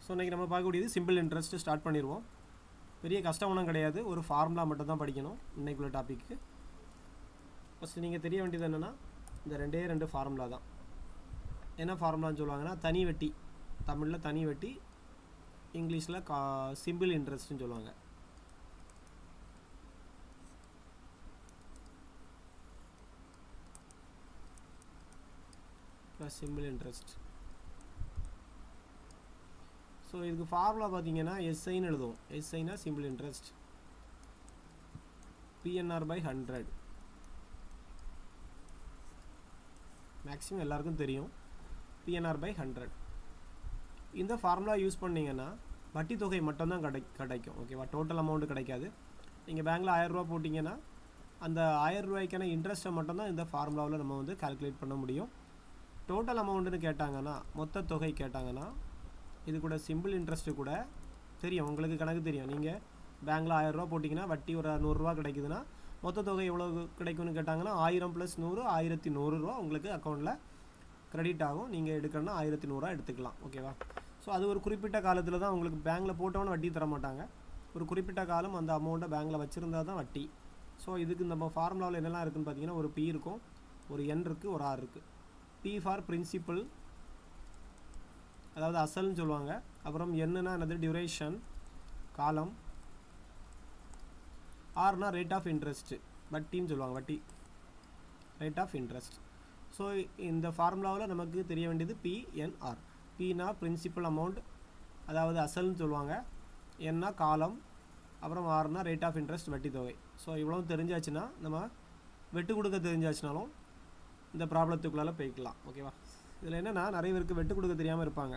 So இன்றைக்கி நம்ம பார்க்கக்கூடியது சிம்பிள் இன்ட்ரெஸ்ட் ஸ்டார்ட் பண்ணிடுவோம். பெரிய கஷ்டம் ஒன்றும் கிடையாது, ஒரு ஃபார்முலா மட்டும் தான் படிக்கணும் இன்றைக்குள்ள டாப்பிக்கு. ஃபஸ்ட்டு நீங்கள் தெரிய வேண்டியது என்னென்னா இந்த ரெண்டு ஃபார்முலா தான். என்ன ஃபார்முலான்னு சொல்லுவாங்கன்னா தனி வட்டி, தமிழில் தனி வட்டி, இங்கிலீஷில் சிம்பிள் இன்ட்ரெஸ்ட்னு சொல்லுவாங்க. Simple interest. ஸோ இதுக்கு ஃபார்முலா பார்த்தீங்கன்னா எஸ்ஐன்னு எழுதுவோம். எஸ்ஐனா சிம்பிள் இன்ட்ரெஸ்ட், PNR/100. மேக்ஸிமம் எல்லாருக்கும் தெரியும் PNR/100. இந்த ஃபார்முலா யூஸ் பண்ணிங்கன்னா வட்டி தொகை மட்டும்தான் கிடைக்கும். ஓகேவா, டோட்டல் அமௌண்ட்டு கிடைக்காது. நீங்கள் பேங்க்கில் 1000 ரூபா போட்டிங்கன்னா அந்த 1000 ரூபாய்க்கான இன்ட்ரெஸ்ட்டை மட்டும்தான் இந்த ஃபார்முலாவில் நம்ம வந்து கால்குலேட் பண்ண முடியும். டோட்டல் அமௌண்ட்டுன்னு கேட்டாங்கன்னா, மொத்த தொகை கேட்டாங்கன்னா, இது கூட சிம்பிள் இன்ட்ரெஸ்ட்டு கூட தெரியும், உங்களுக்கு கணக்கு தெரியும். நீங்கள் பேங்க்கில் 1000 ரூபா போட்டிங்கன்னா வட்டி ஒரு 100 ரூபா கிடைக்குதுன்னா மொத்த தொகை எவ்வளோ கிடைக்கும்னு கேட்டாங்கன்னா 1000 + 100 1100 ரூபா உங்களுக்கு அக்கௌண்ட்டில் கிரெடிட் ஆகும். நீங்கள் எடுக்கணும்னா 1100 ரூபா எடுத்துக்கலாம். ஓகேவா. ஸோ அது ஒரு குறிப்பிட்ட காலத்தில் தான் உங்களுக்கு பேங்க்கில் போட்டோன்னு வட்டி தர மாட்டாங்க. ஒரு குறிப்பிட்ட காலம் அந்த அமௌண்ட்டை பேங்க்கில் வச்சுருந்தா தான் வட்டி. ஸோ இதுக்கு நம்ம ஃபார்முலாவில் என்னெல்லாம் இருக்குதுன்னு பார்த்தீங்கன்னா, ஒரு P இருக்கும், ஒரு N இருக்குது, ஒரு R இருக்குது. P ஃபார் பிரின்சிபல், அதாவது அசல்னு சொல்லுவாங்க. அப்புறம் என்னன்னா என்னது, டியூரேஷன், காலம். ஆர்னா ரேட் ஆஃப் இன்ட்ரெஸ்ட்டு, வட்டின்னு சொல்லுவாங்க, வட்டி, ரேட் ஆஃப் இன்ட்ரெஸ்ட். ஸோ இந்த ஃபார்முலாவில் நமக்கு தெரிய வேண்டியது PNR. Pனா பிரின்சிபல் அமௌண்ட், அதாவது அசல்னு சொல்லுவாங்க. Nனா காலம், அப்புறம் ஆர்னா ரேட் ஆஃப் இன்ட்ரெஸ்ட், வட்டி தொகை. ஸோ இவ்வளோ தெரிஞ்சாச்சுன்னா நம்ம வெட்டு கொடுக்க தெரிஞ்சாச்சுனாலும் இந்த ப்ராப்ளத்துக்குள்ளால போய்க்கலாம். ஓகேவா. இதில் என்னென்னா நிறைய பேருக்கு வெட்டு கொடுக்க தெரியாமல் இருப்பாங்க.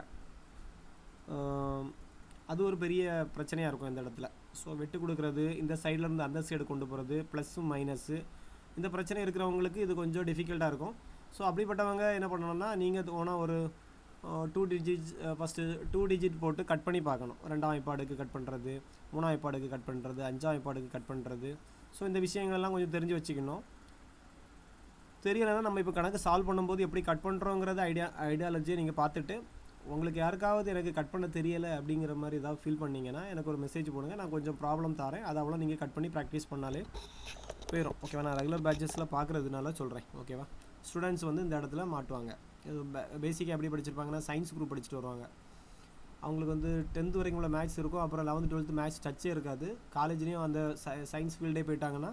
அது ஒரு பெரிய பிரச்சனையாக இருக்கும் இந்த இடத்துல. ஸோ வெட்டு கொடுக்குறது, இந்த சைட்லேருந்து அந்த சைடு கொண்டு போகிறது, ப்ளஸ்ஸு மைனஸு, இந்த பிரச்சனை இருக்கிறவங்களுக்கு இது கொஞ்சம் டிஃபிகல்ட்டாக இருக்கும். ஸோ அப்படிப்பட்டவங்க என்ன பண்ணணும்னா, நீங்கள் ஓனாக ஒரு 2 டிஜிட்ஸ் ஃபஸ்ட்டு 2 டிஜிட் போட்டு கட் பண்ணி பார்க்கணும். 2ஆம் வாய்ப்பாடுக்கு கட் பண்ணுறது, 3ஆம் வாய்ப்பாடுக்கு கட் பண்ணுறது, 5ஆம் வாய்ப்பாடுக்கு கட் பண்ணுறது. ஸோ இந்த விஷயங்கள்லாம் கொஞ்சம் தெரிஞ்சு வச்சுக்கணும். தெரியலைன்னா நம்ம இப்போ கணக்கு சால்வ் பண்ணும்போது எப்படி கட் பண்ணுறோங்கிறது ஐடியாலஜியை நீங்கள் பார்த்துட்டு, உங்களுக்கு யாருக்காவது எனக்கு கட் பண்ண தெரியலை அப்படிங்கிற மாதிரி ஏதாவது ஃபீல் பண்ணிங்கன்னா எனக்கு ஒரு மெசேஜ் போடுங்க, நான் கொஞ்சம் ப்ராப்ளம் தரேன். அதை அவ்வளோ நீங்கள் கட் பண்ணி ப்ராக்டிஸ் பண்ணாலே போயிடும். ஓகேவா. நான் ரெகுலர் பேட்சஸில் பார்க்குறதுனால சொல்கிறேன். ஓகேவா. ஸ்டூடெண்ட்ஸ் வந்து இந்த இடத்துல மாட்டுவாங்க. பேசிக்காக எப்படி படிச்சிருப்பாங்கன்னா, சயின்ஸ் குரூப் படிச்சுட்டு வருவாங்க. அவங்களுக்கு வந்து 10th வரைக்கும் உள்ள மேக்ஸ் இருக்கும், அப்புறம் 11th 12th மேக்ஸ் டச்சே இருக்காது. காலேஜ்லேயும் அந்த சயின்ஸ் ஃபீல்டே போயிட்டாங்கன்னா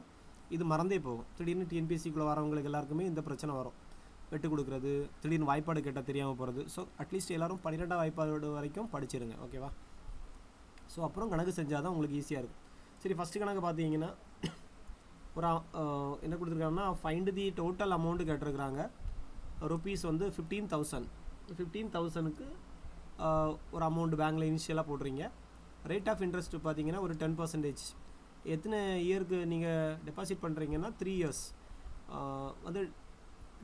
இது மறந்தே போகும். திடீர்னு TNPSCக்குள்ளே வரவங்களுக்கு எல்லாருக்குமே இந்த பிரச்சனை வரும். வெட்டு கொடுக்குறது, திடீர்னு வாய்ப்பாடு கேட்டால் தெரியாமல் போகிறது. ஸோ அட்லீஸ்ட் எல்லோரும் 12ஆம் வாய்ப்பாடு வரைக்கும் படிச்சிருங்க. ஓகேவா. ஸோ அப்புறம் கணக்கு செஞ்சால் தான் உங்களுக்கு ஈஸியாக இருக்கும். சரி, ஃபஸ்ட்டு கணக்கு பார்த்தீங்கன்னா ஒரு என்ன கொடுத்துருக்காங்கன்னா, ஃபைண்ட் தி டோட்டல் அமௌண்ட்டு கேட்டிருக்கிறாங்க. ருப்பீஸ் வந்து 15,000. 15,000க்கு ஒரு அமௌண்ட் பேங்க்கில் இனிஷியலாக போடுறீங்க. ரேட் ஆஃப் இன்ட்ரெஸ்ட் பார்த்தீங்கன்னா ஒரு 10%. எத்தனை இயருக்கு நீங்கள் டெபாசிட் பண்ணுறீங்கன்னா 3 இயர்ஸ் வந்து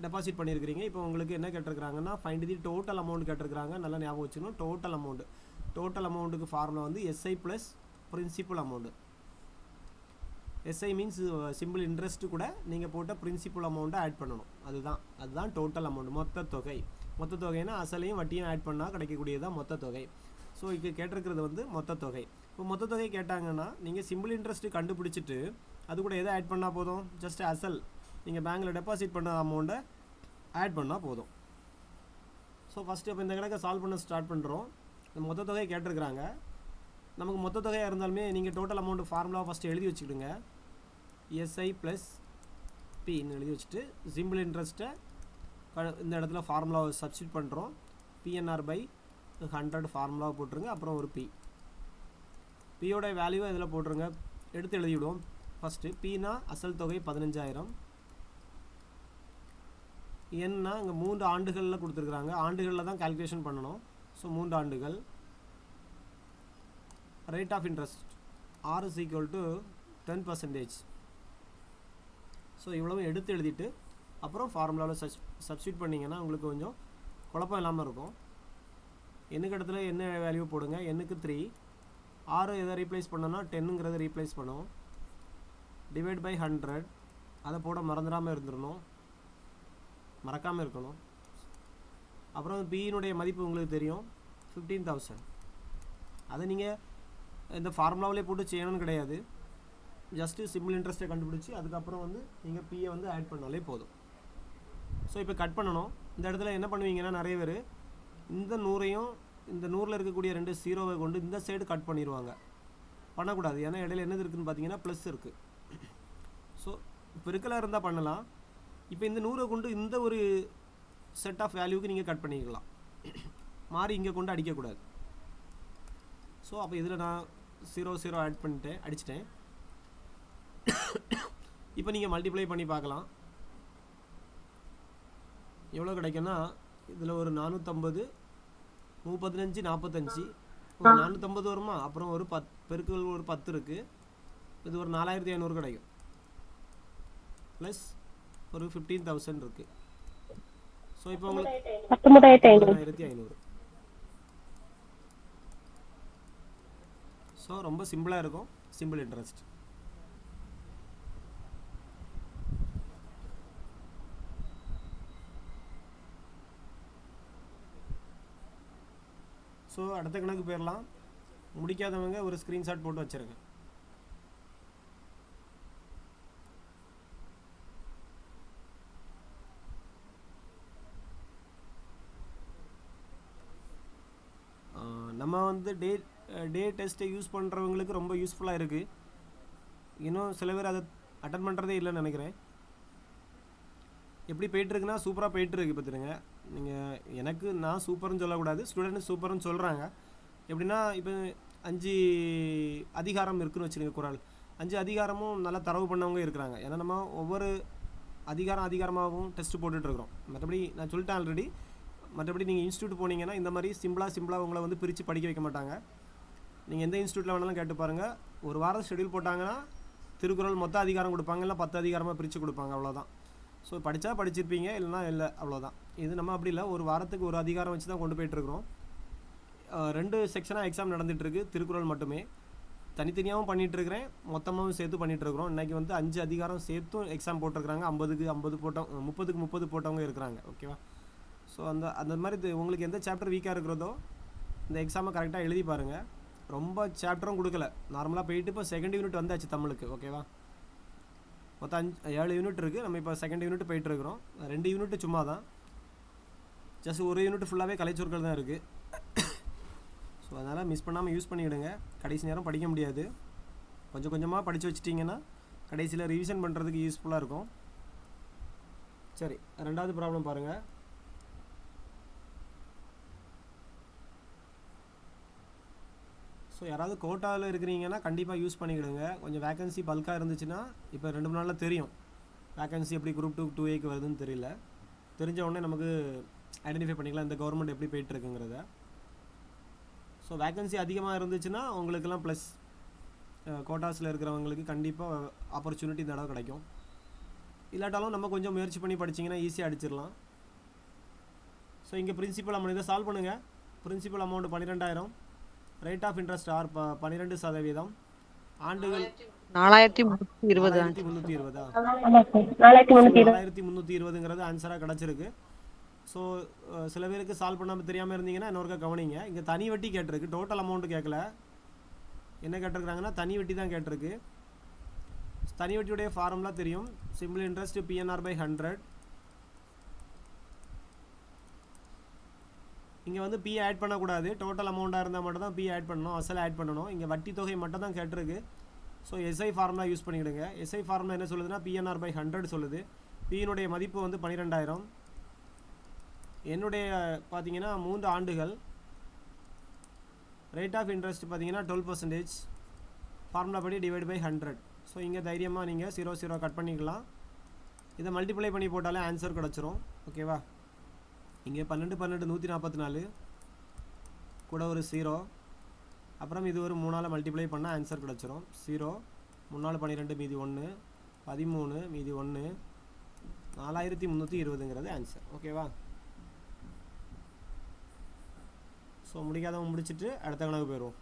டெபாசிட் பண்ணியிருக்கிறீங்க. இப்போ உங்களுக்கு என்ன கேட்டிருக்கிறாங்கன்னா, ஃபைண்ட் தி டோட்டல் அமௌண்ட் கேட்டிருக்கிறாங்க. நல்லா ஞாபகம் வச்சுக்கணும். டோட்டல் அமௌண்ட்டுக்கு ஃபார்முலா வந்து SI plus principal amount. SI means simple interest கூட நீங்கள் போட்ட பிரின்சிபல் அமௌண்ட்டை ஆட் பண்ணணும். அதுதான் டோட்டல் அமௌண்ட், மொத்த தொகை. மொத்த தொகைனா அசலையும் வட்டியும் ஆட் பண்ணால் கிடைக்கக்கூடியதான் மொத்த தொகை. ஸோ இங்கே கேட்டிருக்கிறது வந்து மொத்த தொகை. இப்போ மொத்த தொகை கேட்டாங்கன்னா நீங்கள் சிம்பிள் இன்ட்ரெஸ்ட்டு கண்டுபிடிச்சிட்டு அது கூட எதை ஆட் பண்ணால் போதும், ஜஸ்ட் அசல் நீங்கள் பேங்க்கில் டெபாசிட் பண்ண அமௌண்ட்டை ஆட் பண்ணால் போதும். ஸோ ஃபஸ்ட்டு இப்போ இந்த கணக்கை சால்வ் பண்ண ஸ்டார்ட் பண்ணுறோம். இந்த மொத்த தொகை கேட்டிருக்கிறாங்க. நமக்கு மொத்த தொகையாக இருந்தாலுமே நீங்கள் டோட்டல் அமௌண்ட்டு ஃபார்முலாவை ஃபஸ்ட்டு எழுதி வச்சுக்கிடுங்க. SI ப்ளஸ் Pன்னு எழுதி வச்சுட்டு சிம்பிள் இன்ட்ரெஸ்ட்டை இந்த இடத்துல ஃபார்முலாவை சப்ஸ்டியூட் பண்ணுறோம். PNR/100 ஃபார்முலாவை போட்டுருங்க. அப்புறம் ஒரு Pயோட வேல்யூவை இதில் போட்டுருங்க, எடுத்து எழுதிவிடுவோம். ஃபஸ்ட்டு Pனா அசல் தொகை 15,000. Nனா இங்கே 3 ஆண்டுகளில் கொடுத்துருக்குறாங்க. ஆண்டுகளில் தான் கால்குலேஷன் பண்ணணும். ஸோ 3 ஆண்டுகள். Rate of interest R = 10%. So இவ்வளவும் எடுத்து எழுதிட்டு அப்புறம் ஃபார்முலாவில் சப்ஸ்டியூட் பண்ணிங்கன்னா உங்களுக்கு கொஞ்சம் குழப்பம் இல்லாமல் இருக்கும். எண்ணுக்கு இடத்துல என்ன வேல்யூ போடுங்க. எண்ணுக்கு 3, R எதை ரீப்ளேஸ் பண்ணோன்னா 10ங்கிறத ரீப்ளேஸ் பண்ணுவோம். /100 அதை போட மறந்துடாமல் இருக்கணும். அப்புறம் Bயினுடைய மதிப்பு உங்களுக்கு தெரியும் 15,000. அதை நீங்கள் இந்த ஃபார்முலாவிலே போட்டு செய்யணும்னு கிடையாது. ஜஸ்ட்டு சிம்பிள் இன்ட்ரெஸ்ட்டை கண்டுபிடிச்சி அதுக்கப்புறம் வந்து நீங்கள் பியை வந்து ஆட் பண்ணாலே போதும். ஸோ இப்போ கட் பண்ணணும். இந்த இடத்துல என்ன பண்ணுவீங்கன்னா நிறைய பேர் இந்த 100ஐயும் இந்த 100ல் இருக்கக்கூடிய 2 0வை கொண்டு இந்த சைடு கட் பண்ணிடுவாங்க. பண்ணக்கூடாது, ஏன்னா இடையில என்னது இருக்குதுன்னு பார்த்தீங்கன்னா ப்ளஸ் இருக்குது. ஸோ பெருக்கலாக இருந்தால் பண்ணலாம். இப்போ இந்த 100 கொண்டு இந்த ஒரு செட் ஆஃப் வேல்யூக்கு நீங்கள் கட் பண்ணிக்கலாம், மாறி இங்கே கொண்டு அடிக்கக்கூடாது. ஸோ அப்போ இதில் நான் 0 0 ஆட் பண்ணிட்டேன், அடிச்சிட்டேன். இப்போ நீங்கள் மல்டிப்ளை பண்ணி பார்க்கலாம் எவ்வளோ கிடைக்குன்னா, இதில் ஒரு 450 35 45 ஒரு 450 வருமா, அப்புறம் ஒரு 10 பெருக்குகள் ஒரு 10 இருக்குது, இது ஒரு 4500 கிடைக்கும். ப்ளஸ் ஒரு 15,000 இருக்குது. ஸோ இப்போ உங்களுக்கு 19,500. ஸோ ரொம்ப சிம்பிளாக இருக்கும், சிம்பிள் இன்ட்ரெஸ்ட். ஸோ அடுத்த கணக்கு போயிடலாம். முடிக்காதவங்க ஒரு ஸ்க்ரீன்ஷாட் போட்டு வச்சுருங்க. நம்ம வந்து டே டெஸ்ட்டை யூஸ் பண்ணுறவங்களுக்கு ரொம்ப யூஸ்ஃபுல்லாக இருக்குது. இன்னும் சில பேர் அதை அட்டன் பண்ணுறதே இல்லைன்னு நினைக்கிறேன். எப்படி போயிட்டுருக்குன்னா சூப்பராக போயிட்டுருக்கு. பார்த்துருங்க, நீங்கள் நான் சூப்பர்னு சொல்லக்கூடாது, ஸ்டூடெண்ட் சூப்பர்னு சொல்கிறாங்க. எப்படின்னா இப்போ 5 அதிகாரம் இருக்குதுன்னு வச்சுருங்க, குறள் 5 அதிகாரமும் நல்லா தரவு பண்ணவங்க இருக்கிறாங்க. ஏன்னா நம்ம ஒவ்வொரு அதிகாரமாகவும் டெஸ்ட்டு போட்டுட்ருக்குறோம். மற்றபடி நான் சொல்லிட்டேன் ஆல்ரெடி. மற்றபடி நீங்கள் இன்ஸ்டியூட் போனீங்கன்னா இந்த மாதிரி சிம்பிளாக உங்களை வந்து பிரித்து படிக்க வைக்க மாட்டாங்க. நீங்கள் எந்த இன்ஸ்டியூட்டில் வேணாலும் கேட்டு பாருங்கள். ஒரு வாரம் ஷெடியூல் போட்டாங்கன்னா திருக்குறள் மொத்த அதிகாரம் கொடுப்பாங்க, இல்லை 10 அதிகாரமாக பிரித்து கொடுப்பாங்க, அவ்வளோதான். ஸோ படித்தா படிச்சிருப்பீங்க, இல்லைனா இல்லை, அவ்வளோதான். இது நம்ம அப்படி இல்லை, ஒரு வாரத்துக்கு ஒரு அதிகாரம் வச்சு தான் கொண்டு போயிட்டுருக்குறோம். 2 செக்ஷனாக எக்ஸாம் நடந்துகிட்ருக்கு, திருக்குறள் மட்டுமே. தனித்தனியாகவும் பண்ணிகிட்ருக்கிறேன், மொத்தமாகவும் சேர்த்து பண்ணிகிட்ருக்குறோம். இன்றைக்கி வந்து 5 அதிகாரம் சேர்த்தும் எக்ஸாம் போட்டிருக்கிறாங்க. 50க்கு 50 போட்டவங்க, 30க்கு 30 போட்டவங்க இருக்கிறாங்க. ஓகேவா? ஸோ அந்த மாதிரி உங்களுக்கு எந்த சாப்டர் வீக்காக இருக்கிறதோ இந்த எக்ஸாமை கரெக்டாக எழுதி பாருங்கள். ரொம்ப சாப்டரும் கொடுக்கல, நார்மலாக போயிட்டு இப்போ செகண்ட் யூனிட் வந்தாச்சு தமிழுக்கு. ஓகேவா? மொத்தம் 7 யூனிட் இருக்குது. நம்ம இப்போ செகண்ட் யூனிட் போயிட்டுருக்குறோம். 2 யூனிட் சும்மா தான், ஜஸ்ட் ஒரு யூனிட் ஃபுல்லாகவே கலைச்சொற்கள் தான் இருக்குது. ஸோ அதனால் மிஸ் பண்ணாமல் யூஸ் பண்ணிவிடுங்க. கடைசி நேரம் படிக்க முடியாது, கொஞ்சம் கொஞ்சமாக படித்து வச்சிட்டிங்கன்னா கடைசியில் ரிவிஷன் பண்ணுறதுக்கு யூஸ்ஃபுல்லாக இருக்கும். சரி, 2வது ப்ராப்ளம் பாருங்கள். ஸோ யாராவது கோட்டாவில் இருக்கிறீங்கன்னா கண்டிப்பாக யூஸ் பண்ணிக்கிடுங்க. கொஞ்சம் வேகன்சி பல்காக இருந்துச்சுன்னா, இப்போ 2-3 நாளில் தெரியும் வேகன்சி எப்படி குரூப் 2 2Aக்கு வருதுன்னு தெரியல. தெரிஞ்ச உடனே நமக்கு ஐடென்டிஃபை பண்ணிக்கலாம் இந்த கவர்மெண்ட் எப்படி போயிட்டுருக்குங்கிறத. ஸோ வேகன்சி அதிகமாக இருந்துச்சுன்னா உங்களுக்கெல்லாம் ப்ளஸ், கோட்டாஸில் இருக்கிறவங்களுக்கு கண்டிப்பாக ஆப்பர்ச்சுனிட்டி இந்த இடம் கிடைக்கும். இல்லாட்டாலும் நம்ம கொஞ்சம் முயற்சி பண்ணி படிச்சிங்கன்னா ஈஸியாக அடிச்சிடலாம். ஸோ இங்கே பிரின்சிபல் அமௌண்ட் இதை சால்வ் பண்ணுங்கள். Principal amount 12,000, rate of interest R 12%, ஆண்டுகள் 4,320ங்கிறது ஆன்சராக கிடச்சிருக்கு. ஸோ சில பேருக்கு சால்வ் பண்ணாமல் தெரியாமல் இருந்தீங்கன்னா இன்னொருக்கா கவனிங்க. இங்கே தனி வட்டி கேட்டிருக்கு, டோட்டல் அமௌண்ட்டு கேட்கல. என்ன கேட்டிருக்கிறாங்கன்னா தனி வட்டி தான் கேட்டிருக்கு. தனி வட்டியுடைய ஃபார்முலா தெரியும், சிம்பிள் இன்ட்ரெஸ்ட் PNR/100. இங்கே வந்து பி ஆட் பண்ணக்கூடாது, டோட்டல் அமௌண்ட்டாக இருந்தால் மட்டும் தான் பி ஆட் பண்ணணும், அசல் ஆட் பண்ணணும். இங்கே வட்டி தொகை மட்டும் தான் கேட்டிருக்கு. ஸோ எஸ்ஐ ஃபார்முலா யூஸ் பண்ணிக்கிடுங்க. எஸ்ஐ ஃபார்முலா என்ன சொல்லுதுன்னா PNR/100 சொல்லுது. பியினுடைய மதிப்பு வந்து 12,000. என்னுடைய பார்த்தீங்கன்னா 3 ஆண்டுகள். ரேட் ஆஃப் இன்ட்ரெஸ்ட் பார்த்தீங்கன்னா 12%. ஃபார்முலா படி /100. ஸோ இங்கே தைரியமாக நீங்கள் 0 0 கட் பண்ணிக்கலாம். இதை மல்டிப்ளை பண்ணி போட்டாலே ஆன்சர் கிடச்சிரும். ஓகேவா? இங்கே 12 12 144 கூட ஒரு 0, அப்புறம் இது ஒரு 3ஆல் மல்டிப்ளை பண்ணால் ஆன்சர் கிடச்சிரும். 0 3 12 மீதி 1 13 மீதி 1 4,320ங்கிறது ஆன்சர். ஓகேவா? ஸோ முடிக்காதவங்க முடிச்சுட்டு அடுத்த கணக்கு போயிடுவோம்.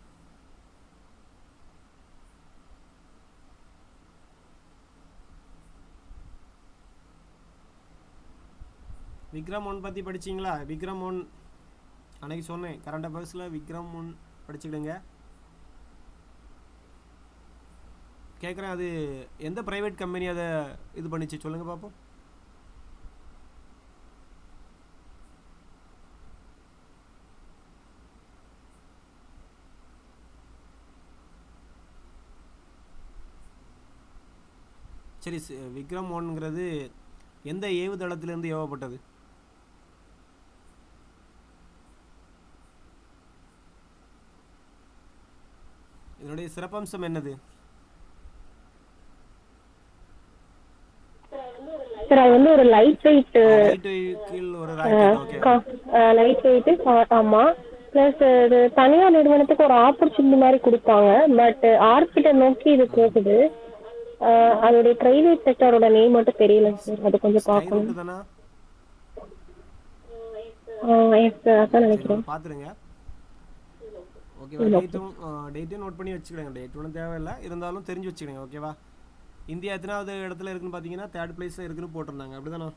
விக்ரம் 1 பற்றி படிச்சிங்களா? விக்ரம் 1 அன்றைக்கி சொன்னேன், கரண்ட் அஃபேர்ஸில் விக்ரம் 1 படிச்சுக்கிடுங்க. கேட்குறேன், அது எந்த ப்ரைவேட் கம்பெனி அதை இது பண்ணிச்சு சொல்லுங்கள் பார்ப்போம். சரி, விக்ரம் 1ங்கிறது எந்த ஏவுதளத்திலிருந்து ஏவப்பட்டது? இதனுடைய சிறப்பம்சம் என்னது? சார் அது வந்து ஒரு லைட் வெயிட் கீழ் ஒரு ராக்கெட். Okay, light weight. ஆமா. ப்ளஸ் இது தனியார் நிறுவனத்துக்கு ஒரு ஆப்பர்ச்சுனிட்டி மாதிரி கொடுப்பாங்க. பட் ஆர்பிட்டை நோக்கி இது போகுது. அதோடைய பிரைவேட் செக்டரோட நேம் மட்டும் தெரியல சார், அது கொஞ்சம் ஸ்கை பார்க்கணும். ரூட் தானா? எஸ் சார், அதான் சரி, நினைக்கிறேன். பார்த்துருங்க. ஓகேவா? டேட்டும் நோட் பண்ணி வச்சுக்கிடுங்க. டேட் ஒன்றும் தேவையில்லை, இருந்தாலும் தெரிஞ்சு வச்சுக்கிடுங்க. ஓகேவா? இந்தியா எத்தனாவது இடத்துல இருக்குன்னு பார்த்தீங்கன்னா 3rd பிளேஸில் இருக்குன்னு போட்டிருந்தாங்க, அப்படி தானே?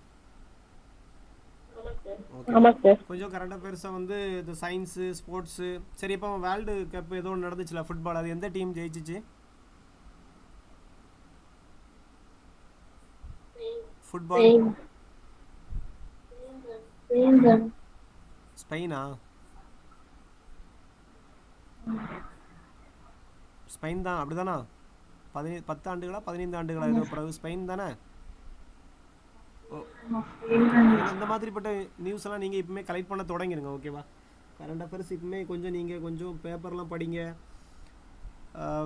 ஆமாம் சார். கொஞ்சம் கரண்ட் அஃபேர்ஸை வந்து இந்த சயின்ஸு, ஸ்போர்ட்ஸு. சரி, இப்போ வேர்ல்டு கப் ஏதோ ஒன்று நடந்துச்சுல ஃபுட்பால், அது எந்த டீம் ஜெயிச்சிச்சு? ஃபுட்பால் ஸ்பெயினா? ஸ்பெயின் தான், அப்படி தானா? 10 ஆண்டுகளா 15 ஆண்டுகளா ஏதோ பிறகு ஸ்பெயின் தானே? இந்த மாதிரிப்பட்ட நியூஸ் எல்லாம் நீங்கள் இப்பவுமே கலெக்ட் பண்ண தொடங்கிடுங்க. ஓகேவா? கரண்ட் அஃபேர்ஸ் இப்பவுமே கொஞ்சம் பேப்பர்லாம் படிங்க.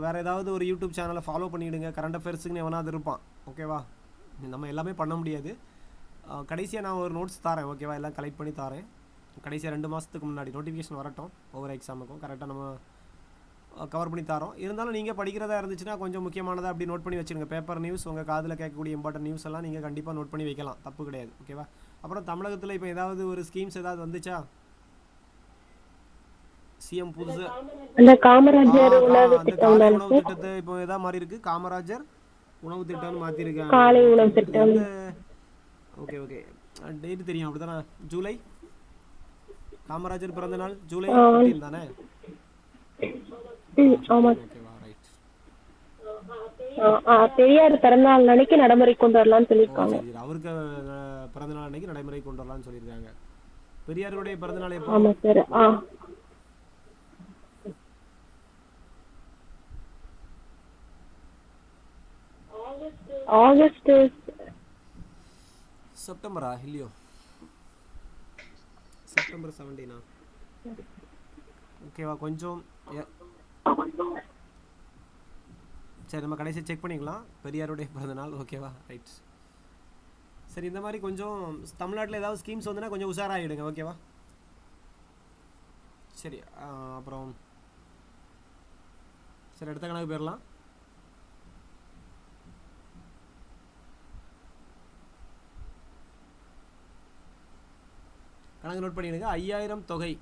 வேறு ஏதாவது ஒரு யூடியூப் சேனலை ஃபாலோ பண்ணிவிடுங்க. கரண்ட் அஃபேர்ஸுக்குன்னு எவனாவது இருப்பான். ஓகேவா? நம்ம எல்லாமே பண்ண முடியாது. கடைசியாக நான் ஒரு நோட்ஸ் தரேன். ஓகேவா? எல்லாம் கலெக்ட் பண்ணி தரேன். கடைசியாக 2 மாதத்துக்கு முன்னாடி நோட்டிஃபிகேஷன் வரட்டும், ஒவ்வொரு எக்ஸாமுக்கும் கரெக்டாக நம்ம கவர் பண்ணி தரோம். இருந்தாலும் நீங்கள் படிக்கிறதா இருந்துச்சுன்னா கொஞ்சம் முக்கியமானதாக அப்படி நோட் பண்ணி வச்சுருங்க. பேப்பர் நியூஸ், உங்கள் காதில் கேட்கக்கூடிய இம்பார்ட்டன்ட் நியூஸ் எல்லாம் நீங்கள் கண்டிப்பாக நோட் பண்ணி வைக்கலாம், தப்பு கிடையாது. ஓகேவா? அப்புறம் தமிழகத்தில் இப்போ ஏதாவது ஒரு ஸ்கீம்ஸ் ஏதாவது வந்துச்சா? சிஎம் புதுசு அந்த காமராஜர் உணவு அந்த திட்டம் காலை தானே உணவு சார்? திட்டத்தை இப்போ எதாவது மாறி இருக்குது, காமராஜர் உணவு திட்டம்னு மாற்றிருக்காங்க. காலை உணவு திட்டம். ஓகே டேட் தெரியும், அப்படி தானே? ஜூலை, காமராஜர் பிறந்த நாள் ஜூலை 15 தானே? ஆமா. ஓகேவா, ரைட். பெரியார் பிறந்தநாள் அன்னைக்கு நடைமுறை கொண்டு வரலாம்னு சொல்லியிருக்காங்க. சரி, அவருக்கு பிறந்தநாள் அன்னைக்கு நடைமுறை கொண்டு வரலாம்னு சொல்லியிருக்காங்க. பெரியாருடைய பிறந்தநாள் எப்போ? ஆமா சார். ஆகஸ்ட் செப்டம்பரா? இல்லையோ, செப்டம்பர் 17. ஓகேவா? கொஞ்சம் சரி, நம்ம கடைசி செக் பண்ணிக்கலாம் பெரியாருடைய பிறந்தநாள். ஓகேவா, ரைட். சரி, இந்த மாதிரி கொஞ்சம் தமிழ்நாட்டில் ஏதாவது ஸ்கீம்ஸ் வந்துன்னா கொஞ்சம் உஷாராகிடுங்க. ஓகேவா? சரி, அப்புறம் சரி, அடுத்த கணக்கு போயிடலாம். கணக்கு நோட் பண்ணிடுங்க. 5000 தொகை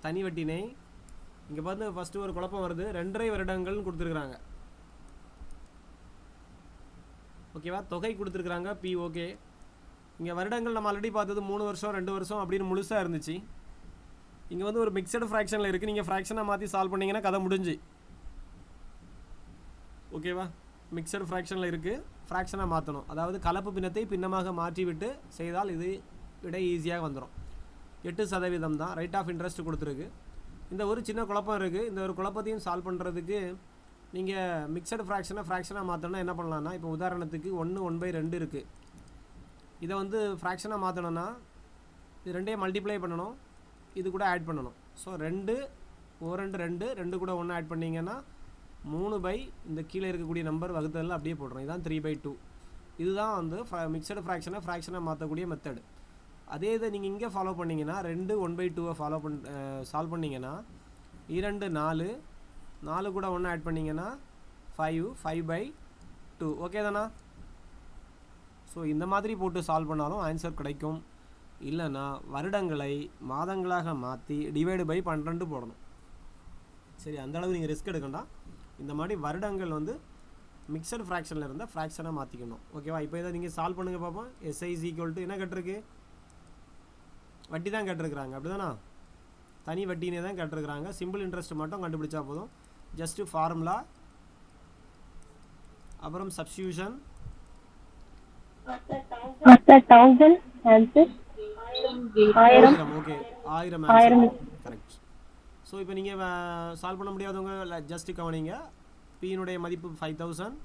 தனி வட்டினை, இங்கே பார்த்து ஃபஸ்ட்டு ஒரு குழப்பம் வருது. 2.5 வருடங்கள்னு கொடுத்துருக்குறாங்க. ஓகேவா? தொகை கொடுத்துருக்குறாங்க பி. ஓகே, இங்கே வருடங்கள் நம்ம ஆல்ரெடி பார்த்தது 3 வருஷம் 2 வருஷம் அப்படின்னு முழுசாக இருந்துச்சு. இங்கே வந்து ஒரு மிக்சடு ஃப்ராக்ஷனில் இருக்குது. நீங்கள் ஃப்ராக்ஷனாக மாற்றி சால்வ் பண்ணிங்கன்னா கதை முடிஞ்சு. ஓகேவா? மிக்சடு ஃப்ராக்ஷனில் இருக்குது, ஃப்ராக்ஷனாக மாற்றணும். அதாவது கலப்பு பின்னத்தை பின்னமாக மாற்றி விட்டு செய்தால் இது விட ஈஸியாக வந்துடும். 8% தான் ரைட் ஆஃப் இன்ட்ரெஸ்ட் கொடுத்துருக்கு. இந்த ஒரு சின்ன குழப்பம் இருக்குது. இந்த ஒரு குழப்பத்தையும் சால்வ் பண்ணுறதுக்கு நீங்கள் மிக்சடு ஃப்ராக்ஷனாக மாற்றணும்னா என்ன பண்ணலான்னா, இப்போ உதாரணத்துக்கு 1/2 இருக்குது. இதை வந்து ஃப்ராக்ஷனாக மாற்றணும்னா இது ரெண்டையும் மல்டிப்ளை பண்ணணும், இது கூட ஆட் பண்ணணும். ஸோ 2 2 கூட 1 ஆட் பண்ணிங்கன்னா 3 இந்த கீழே இருக்கக்கூடிய நம்பர் வகுத்ததில் அப்படியே போடுறோம். இதுதான் 3/2. இதுதான் வந்து மிக்சடு ஃப்ராக்ஷனாக மாற்றக்கூடிய மெத்தடு. அதே இதை நீங்கள் இங்கே ஃபாலோ பண்ணிங்கன்னா 2 1/2 சால்வ் பண்ணிங்கன்னா 2 4 4 கூட 1 ஆட் பண்ணிங்கன்னா 5/2. ஓகே தானா? ஸோ இந்த மாதிரி போட்டு சால்வ் பண்ணாலும் ஆன்சர் கிடைக்கும். இல்லைன்னா வருடங்களை மாதங்களாக மாற்றி டிவைடு பை 12 போடணும். சரி, அந்தளவு நீங்கள் ரிஸ்க் எடுக்கண்டாம். இந்த மாதிரி வருடங்கள் வந்து மிக்சடு ஃப்ராக்ஷனில் இருந்தால் ஃப்ராக்ஷனாக மாற்றிக்கணும். ஓகேவா? இப்போ இதை நீங்கள் சால்வ் பண்ணுங்கள் பார்ப்போம். SI = என்ன கேட்டிருக்கு? வட்டி தான் கேட்டிருக்கிறாங்க, அப்படி தானா? தனி வட்டினே தான் கேட்டிருக்கிறாங்க. சிம்பிள் இன்ட்ரெஸ்ட் மட்டும் கண்டுபிடிச்சா போதும். ஜஸ்ட்டு ஃபார்முலா அப்புறம் substitution after 1000 answer 1000 okay 1000 answer 1000 correct. So இப்போ நீங்கள் சால்வ் பண்ண முடியாதவங்க ஜஸ்ட் கவனிங்க. பியினுடைய மதிப்பு 5000,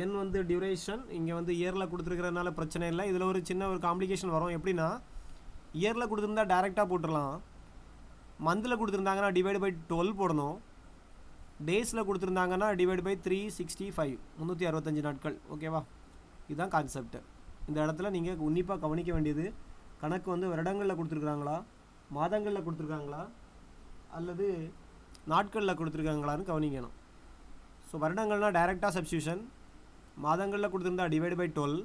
என் வந்து டியூரேஷன் இங்கே வந்து இயரில் கொடுத்துருக்கிறதுனால பிரச்சனை இல்லை. இதில் ஒரு சின்ன ஒரு காம்ப்ளிகேஷன் வரும். எப்படின்னா இயரில் கொடுத்துருந்தா டேரெக்டாக போட்டுடலாம், மந்தில் கொடுத்துருந்தாங்கன்னா டிவைட் பை 12 போடணும், டேஸில் கொடுத்துருந்தாங்கன்னா டிவைட் பை 365 365 நாட்கள். ஓகேவா, இதுதான் கான்செப்ட். இந்த இடத்துல நீங்கள் உன்னிப்பாக கவனிக்க வேண்டியது கணக்கு வந்து வருடங்களில் கொடுத்துருக்குறாங்களா, மாதங்களில் கொடுத்துருக்காங்களா, அல்லது நாட்களில் கொடுத்துருக்காங்களான்னு கவனிக்கணும். ஸோ வருடங்கள்னால் டைரெக்டாக சப்ஸ்டியூஷன், மாதங்களில் கொடுத்துருந்தா டிவைட் பை 12,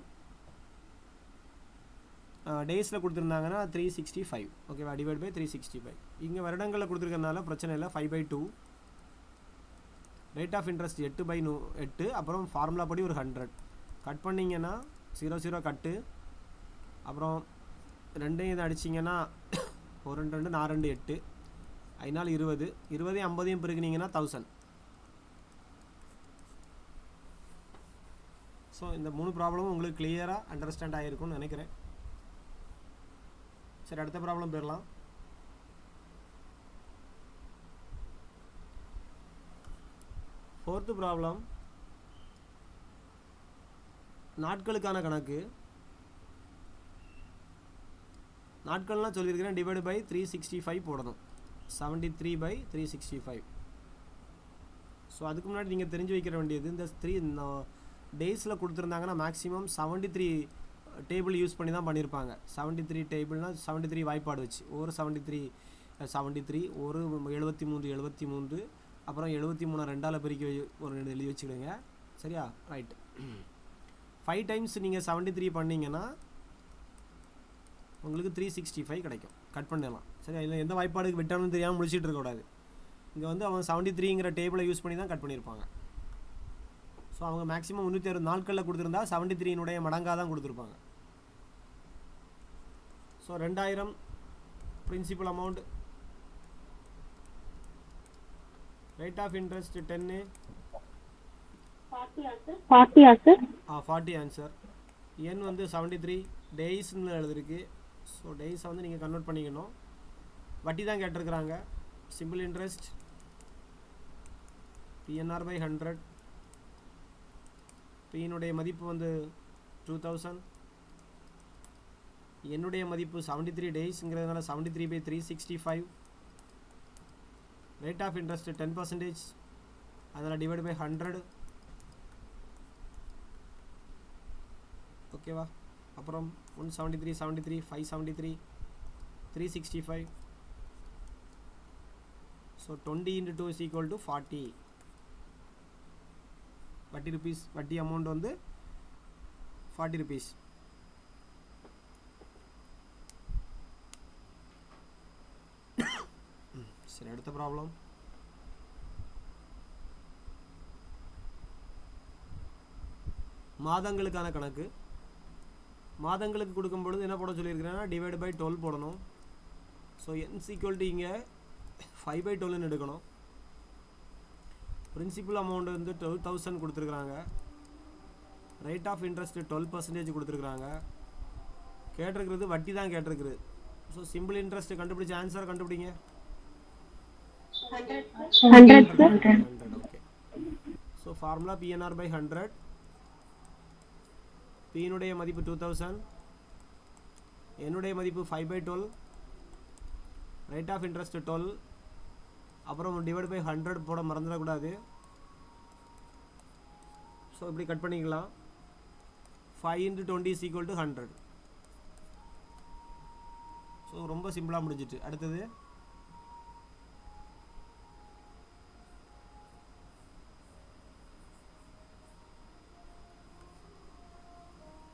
டேஸில் கொடுத்துருந்தாங்கன்னா 365. ஓகேவா, டிவைட் பை 365. இங்கே வருடங்களில் கொடுத்துருக்கறனால பிரச்சனை இல்லை, 5/2. Rate of interest 8/8. அப்புறம் ஃபார்முலா படி ஒரு 100 கட் பண்ணிங்கன்னா 0 கட்டு, அப்புறம் ரெண்டையும் இதை அடிச்சிங்கன்னா 1 2 2 4 2 8 5 20 20 50 பெருக்குனீங்கன்னா 1000. ஸோ இந்த 3 ப்ராப்ளமும் உங்களுக்கு கிளியராக அண்டர்ஸ்டாண்ட் ஆகிருக்கும்னு நினைக்கிறேன். சரி, அடுத்த ப்ராப்ளம் போயிடலாம். ஃபோர்த்து ப்ராப்ளம் நாட்களுக்கான கணக்கு. நாட்கள்லாம் சொல்லியிருக்கிறேன், டிவைடு பை 365 போடணும், 73/365. ஸோ அதுக்கு முன்னாடி நீங்கள் தெரிஞ்சு வைக்கிற வேண்டியது, இந்த 3 டேஸில் கொடுத்துருந்தாங்கன்னா மேக்ஸிமம் 73 டேபிள் யூஸ் பண்ணி தான் பண்ணியிருப்பாங்க. 73 டேபிள்னால் 73 வாய்ப்பாடு வச்சு, ஒரு 73 ஒரு 73 அப்புறம் 73 2ஆல் பெருக்கி ஒரு எழுதி வச்சுக்கிடுங்க. சரியா, ரைட். 5 டைம்ஸ் நீங்கள் 73 பண்ணிங்கன்னா உங்களுக்கு 365 கிடைக்கும். கட் பண்ணிடலாம். சரியா, இல்லை எந்த வாய்ப்பாடுக்கு விட்டாலும் தெரியாமல் முடிச்சுட்டு இருக்கக்கூடாது. இங்கே வந்து அவன் 73ங்கிற டேபிளை யூஸ் பண்ணி தான் கட் பண்ணியிருப்பாங்க. ஸோ அவங்க மேக்ஸிமம் 360 நாட்களில் கொடுத்துருந்தா 73னுடைய மடங்காக தான் கொடுத்துருப்பாங்க. So 2000 principal amount, rate of interest 10, 40 answer. என் வந்து 73 டேஸ்ன்னு எழுதிருக்கு. ஸோ டேஸை வந்து நீங்கள் கன்வெர்ட் பண்ணிக்கணும். வட்டி தான் கேட்டிருக்கிறாங்க. Simple interest PNR/100. பியினுடைய மதிப்பு வந்து 2000, என்னுடைய மதிப்பு 73 டேஸ்ங்கிறதுனால 73/365. ரேட் ஆஃப் இன்ட்ரெஸ்ட் 10%, அதனால் டிவைட் பை 100. ஓகேவா, அப்புறம் 173 73 573 365. So 20 × 2 is equal to 40. வட்டி அமௌண்ட் வந்து 40 rupees. சரி, அடுத்த ப்ராப்ளம். மாதங்களுக்கான கணக்கு. மாதங்களுக்கு கொடுக்கும் பொழுது என்ன போட சொல்லியிருக்கிறேன்னா டிவைட் பை 12 போடணும். ஸோ n ஈக்குவல் டு இங்கே 5/12 எடுக்கணும். பிரின்சிபல் அமௌண்ட் வந்து 12,000 கொடுத்துருக்குறாங்க. ரேட் ஆஃப் இன்ட்ரெஸ்ட் 12% கொடுத்துருக்குறாங்க. கேட்டிருக்கிறது வட்டி தான் கேட்டிருக்குது. ஸோ சிம்பிள் இன்ட்ரெஸ்ட் கண்டுபிடிச்ச ஆன்சரை கண்டுபிடிங்க. 100. ஓகே. So formula PNR/100. பியினுடைய மதிப்பு 2000, என்னுடைய மதிப்பு 5/12, ரேட் ஆஃப் இன்ட்ரெஸ்ட் 12, அப்புறம் டிவைட் பை 100 போட மறந்துடக்கூடாது. ஸோ இப்படி கட் பண்ணிக்கலாம். 5 × 20 is equal to 100. ஸோ ரொம்ப சிம்பிளாக முடிஞ்சிட்டு. அடுத்தது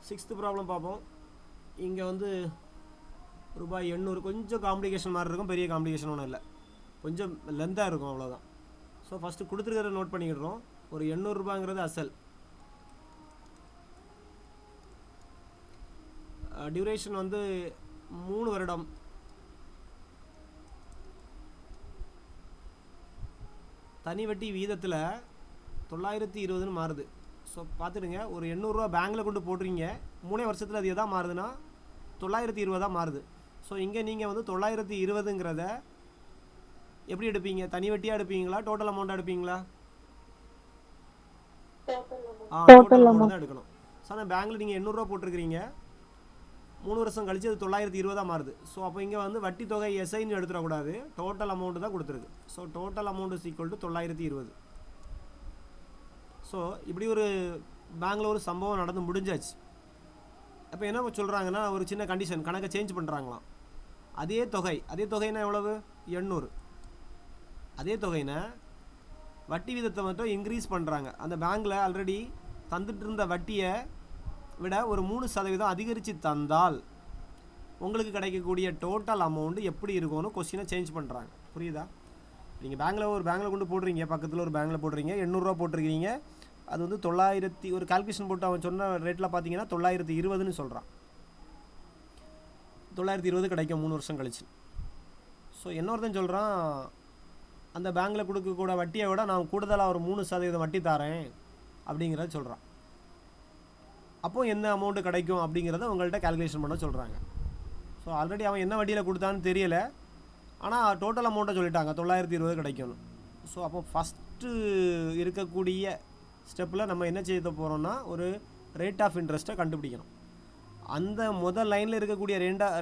சிக்ஸ்த்து ப்ராப்ளம் பார்ப்போம். இங்கே வந்து ரூபாய் 800 கொஞ்சம் காம்ப்ளிகேஷன் மாதிரி இருக்கும், பெரிய காம்ப்ளிகேஷன் ஒன்றும் இல்லை, கொஞ்சம் லென்த்தாக இருக்கும், அவ்வளோதான். ஸோ ஃபஸ்ட்டு கொடுத்துருக்கிறத நோட் பண்ணிக்கிடுறோம். ஒரு 800 ரூபாங்கிறது அசல். டியூரேஷன் வந்து 3 வருடம். தனி வட்டி வீதத்தில் 920ன்னு மாறுது. ஸோ பார்த்துடுங்க, ஒரு 800 ரூபா பேங்க்கில் கொண்டு போடுறீங்க, 3 வருஷத்தில் அது எதாக மாறுதுன்னா 920 மாறுது. ஸோ இங்கே நீங்கள் வந்து 920ங்கிறத எப்படி எடுப்பீங்க? தனி வட்டியாக எடுப்பீங்களா, டோட்டல் அமௌண்ட்டாக எடுப்பீங்களா? டோட்டல் அமௌண்ட் தான் எடுக்கணும். ஸோ அந்த பேங்க்கில் நீங்கள் 800 ரூபா போட்டிருக்கிறீங்க, 3 வருஷம் கழிச்சு அது 920 மாறுது. ஸோ அப்போ இங்கே வந்து வட்டி தொகை எஸ்ஐன்னு எடுத்துடக்கூடாது, டோட்டல் அமௌண்ட்டு தான் கொடுத்துருக்கு. So total amount is equal to 920. So இப்படி ஒரு பேங்க்கில் ஒரு சம்பவம் நடந்து முடிஞ்சாச்சு. அப்போ என்ன சொல்கிறாங்கன்னா, ஒரு சின்ன கண்டிஷன், கணக்கை சேஞ்ச் பண்ணுறாங்களாம். அதே தொகைனா எவ்வளவு? 800. அதே தொகைனா வட்டி விதத்தை மட்டும் இன்க்ரீஸ் பண்ணுறாங்க. அந்த பேங்க்கில் ஆல்ரெடி தந்துட்டு இருந்த வட்டியை விட ஒரு 3% அதிகரித்து தந்தால் உங்களுக்கு கிடைக்கக்கூடிய டோட்டல் அமௌண்ட் எப்படி இருக்கும்னு கொஸ்டினை சேஞ்ச் பண்ணுறாங்க. புரியுதா? நீங்கள் பேங்க்கில் கொண்டு போடுறீங்க, பக்கத்தில் ஒரு பேங்க்கில் போடுறீங்க, 800 ரூபா போட்டிருக்கிறீங்க, அது வந்து 900 ஒரு கால்குலேஷன் போட்டு அவன் சொன்ன ரேட்டில் பார்த்தீங்கன்னா 920ன்னு சொல்கிறான். 920 கிடைக்கும் 3 வருஷம் கழிச்சு. ஸோ இன்னொருத்தன் சொல்கிறான், அந்த பேங்க்கில் கொடுக்கக்கூட வட்டியை விட நான் கூடுதலாக ஒரு 3% வட்டி தரேன் அப்படிங்கிறத சொல்கிறான். அப்போது என்ன அமௌண்ட்டு கிடைக்கும் அப்படிங்கிறத உங்கள்கிட்ட கால்குலேஷன் பண்ண சொல்கிறாங்க. ஸோ ஆல்ரெடி அவன் என்ன வட்டியில் கொடுத்தான்னு தெரியலை, ஆனால் டோட்டல் அமௌண்ட்டை சொல்லிட்டாங்க 920 கிடைக்கும்னு. ஸோ அப்போ ஃபஸ்ட்டு இருக்கக்கூடிய ஸ்டெப்பில் நம்ம என்ன செய்ய போகிறோம்னா, ஒரு ரேட் ஆஃப் இன்ட்ரெஸ்ட்டை கண்டுபிடிக்கணும். அந்த முதல் லைனில் இருக்கக்கூடிய